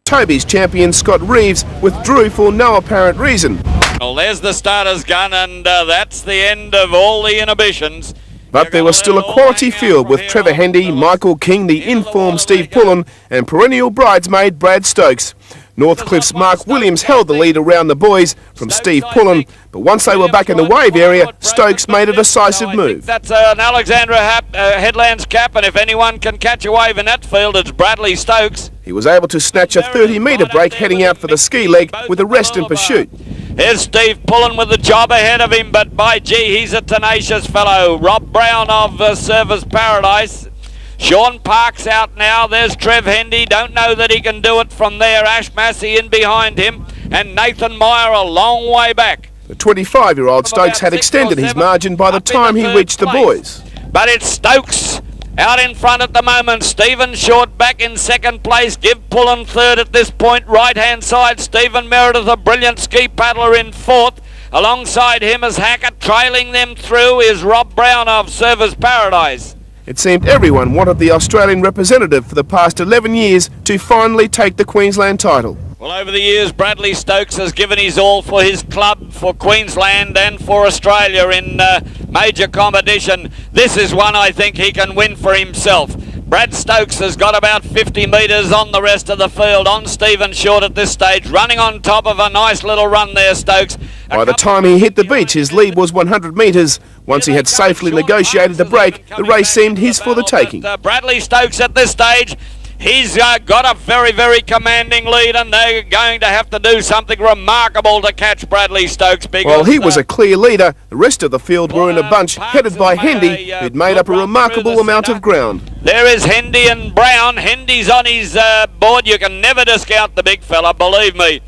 Toby's champion Scott Reeves withdrew for no apparent reason. Well, there's the starter's gun, and that's the end of all the inhibitions. But there was still a quality field with Trevor Hendy, Michael King, the informed Steve Pullen and perennial bridesmaid Brad Stokes. Northcliffe's Mark Williams held the lead around the boys from Steve Pullen, but once they were back in the wave area, Stokes made a decisive move. That's an Alexandra Headlands cap, and if anyone can catch a wave in that field, it's Bradley Stokes. He was able to snatch a 30-metre break heading out for the ski leg with a rest in pursuit. Here's Steve Pullen with the job ahead of him, but by gee, he's a tenacious fellow. Rob Brown of Service Paradise. Sean Parks out now. There's Trev Hendy. Don't know that he can do it from there. Ash Massey in behind him. And Nathan Meyer a long way back. The 25-year-old Stokes had extended his margin by the time he reached the boys. But it's Stokes out in front at the moment. Stephen Short back in second place. Give Pullen third at this point. Right-hand side, Stephen Meredith, a brilliant ski paddler, in fourth. Alongside him is Hackett. Trailing them through is Rob Brown of Service Paradise. It seemed everyone wanted the Australian representative for the past 11 years to finally take the Queensland title. Well, over the years, Bradley Stokes has given his all for his club, for Queensland and for Australia in major competition. This is one I think he can win for himself. Brad Stokes has got about 50 metres on the rest of the field, on Stephen Short at this stage, running on top of a nice little run there, Stokes. By the time he hit the beach, his lead was 100 metres. Once he had safely negotiated the break, the race seemed his for the taking. Bradley Stokes at this stage, he's got a very, very commanding lead, and they're going to have to do something remarkable to catch Bradley Stokes. While he was a clear leader, the rest of the field were in a bunch, headed by Hendy, who'd made up a remarkable amount of ground. There is Hendy and Brown. Hendy's on his board. You can never discount the big fella, believe me.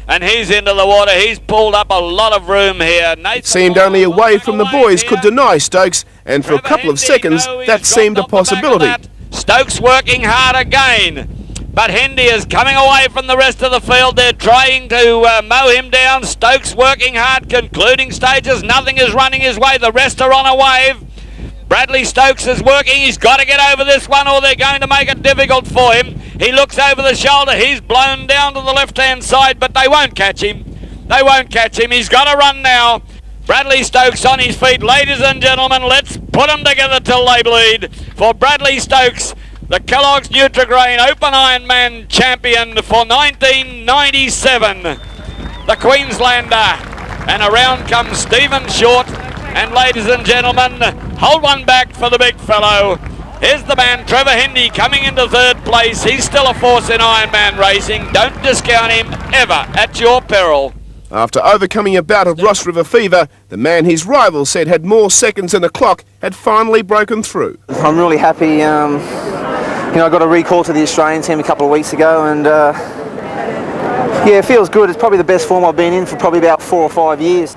And he's into the water. He's pulled up a lot of room here. It seemed only a wave from the boys could deny Stokes, and for a couple of seconds, that seemed a possibility. Stokes working hard again, but Hendy is coming away from the rest of the field. They're trying to mow him down. Stokes working hard, concluding stages. Nothing is running his way. The rest are on a wave. Bradley Stokes is working. He's got to get over this one, or they're going to make it difficult for him. He looks over the shoulder. He's blown down to the left-hand side, but they won't catch him. They won't catch him. He's got to run now. Bradley Stokes on his feet. Ladies and gentlemen, let's put them together till they bleed. For Bradley Stokes, the Kellogg's Nutrigrain Open Ironman champion for 1997. The Queenslander. And around comes Stephen Short. And ladies and gentlemen, hold one back for the big fellow. Here's the man, Trevor Hendy, coming into third place. He's still a force in Ironman racing. Don't discount him ever, at your peril. After overcoming a bout of Ross River fever, the man his rival said had more seconds than the clock had finally broken through. I'm really happy. I got a recall to the Australian team a couple of weeks ago, and yeah, it feels good. It's probably the best form I've been in for probably about 4 or 5 years.